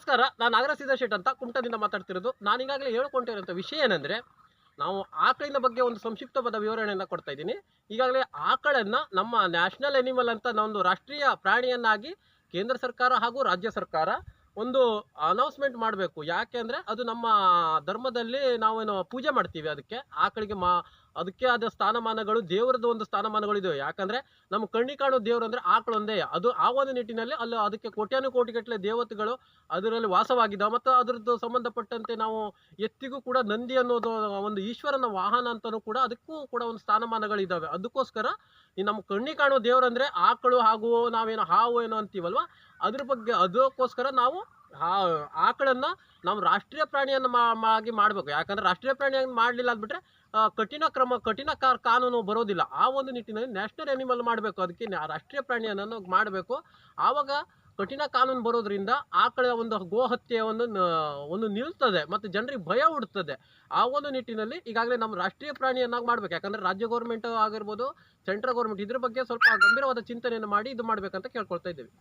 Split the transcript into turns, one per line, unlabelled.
ನಮಸ್ಕಾರ, ನಾನು ನಾಗರಾಜ್ ಶೆಟ್ ಅಂತ ಕುಮಟದಿಂದ ಮಾತಾಡ್ತಿರೋದು. ನಾನು ಈಗಾಗಲೇ ಹೇಳ್ಕೊಂಡಿರೋಂಥ ವಿಷಯ ಏನಂದ್ರೆ, ನಾವು ಆಕಳಿನ ಬಗ್ಗೆ ಒಂದು ಸಂಕ್ಷಿಪ್ತವಾದ ವಿವರಣೆಯನ್ನು ಕೊಡ್ತಾ ಇದ್ದೀನಿ. ಈಗಾಗಲೇ ಆಕಳನ್ನ ನಮ್ಮ ನ್ಯಾಷನಲ್ ಅನಿಮಲ್ ಅಂತ ಒಂದು ರಾಷ್ಟ್ರೀಯ ಪ್ರಾಣಿಯನ್ನಾಗಿ ಕೇಂದ್ರ ಸರ್ಕಾರ ಹಾಗೂ ರಾಜ್ಯ ಸರ್ಕಾರ ಒಂದು ಅನೌನ್ಸ್ಮೆಂಟ್ ಮಾಡಬೇಕು. ಯಾಕೆ ಅಂದರೆ ಅದು ನಮ್ಮ ಧರ್ಮದಲ್ಲಿ ನಾವೇನು ಪೂಜೆ ಮಾಡ್ತೀವಿ. ಅದಕ್ಕೆ ಆಕಳಿಗೆ ಅದಕ್ಕೆ ಆದ ಸ್ಥಾನಮಾನಗಳು, ದೇವರದ್ದು ಒಂದು ಸ್ಥಾನಮಾನಗಳು ಇದಾವೆ. ಯಾಕಂದರೆ ನಮ್ಮ ಕಣ್ಣಿ ಕಾಣೋ ದೇವರು ಅಂದರೆ ಆಕಳು ಒಂದೇ. ಅದು ಆ ಒಂದು ನಿಟ್ಟಿನಲ್ಲಿ ಅದಕ್ಕೆ ಕೋಟ್ಯಾನುಕೋಟಿಗಟ್ಟಲೆ ದೇವತೆಗಳು ಅದರಲ್ಲಿ ವಾಸವಾಗಿದ್ದಾವೆ. ಮತ್ತು ಅದರದ್ದು ಸಂಬಂಧಪಟ್ಟಂತೆ ನಾವು ಎತ್ತಿಗೂ ಕೂಡ ನಂದಿ ಅನ್ನೋದು ಒಂದು ಈಶ್ವರನ ವಾಹನ ಅಂತಲೂ ಕೂಡ ಅದಕ್ಕೂ ಕೂಡ ಒಂದು ಸ್ಥಾನಮಾನಗಳಿದ್ದಾವೆ. ಅದಕ್ಕೋಸ್ಕರ ಈ ನಮ್ಮ ಕಣ್ಣಿ ಕಾಣೋ ದೇವರಂದರೆ ಆಕಳು ಹಾಗೂ ನಾವೇನೋ ಹಾವು ಏನೋ ಅಂತೀವಲ್ವ, ಅದ್ರ ಬಗ್ಗೆ ಅದಕ್ಕೋಸ್ಕರ ನಾವು ಆಕಳನ್ನ ನಾವು ರಾಷ್ಟ್ರೀಯ ಪ್ರಾಣಿಯನ್ನು ಆಗಿ ಮಾಡಬೇಕು. ಯಾಕಂದ್ರೆ ರಾಷ್ಟ್ರೀಯ ಪ್ರಾಣಿಯಾಗಿ ಮಾಡಲಿಲ್ಲ ಅಂದ್ಬಿಟ್ರೆ ಕಠಿಣ ಕಾನೂನು ಬರೋದಿಲ್ಲ. ಆ ಒಂದು ನಿಟ್ಟಿನಲ್ಲಿ ನ್ಯಾಷನಲ್ ಅನಿಮಲ್ ಮಾಡಬೇಕು. ಅದಕ್ಕೆ ರಾಷ್ಟ್ರೀಯ ಪ್ರಾಣಿಯನ್ನು ಮಾಡಬೇಕು. ಆವಾಗ ಕಠಿಣ ಕಾನೂನು ಬರೋದ್ರಿಂದ ಆಕಳ ಒಂದು ಗೋ ಹತ್ಯೆ ಒಂದು ನಿಲ್ತದೆ ಮತ್ತು ಜನರಿಗೆ ಭಯ ಹುಡ್ತದೆ. ಆ ಒಂದು ನಿಟ್ಟಿನಲ್ಲಿ ಈಗಾಗಲೇ ನಮ್ಮ ರಾಷ್ಟ್ರೀಯ ಪ್ರಾಣಿಯನ್ನಾಗಿ ಮಾಡ್ಬೇಕು. ಯಾಕಂದ್ರೆ ರಾಜ್ಯ ಗೌರ್ಮೆಂಟ್ ಆಗಿರ್ಬೋದು, ಸೆಂಟ್ರಲ್ ಗೌರ್ಮೆಂಟ್ ಇದ್ರ ಬಗ್ಗೆ ಸ್ವಲ್ಪ ಗಂಭೀರವಾದ ಚಿಂತನೆಯನ್ನು ಮಾಡಿ ಇದು ಮಾಡ್ಬೇಕಂತ ಕೇಳ್ಕೊಳ್ತಾ ಇದ್ದೀವಿ.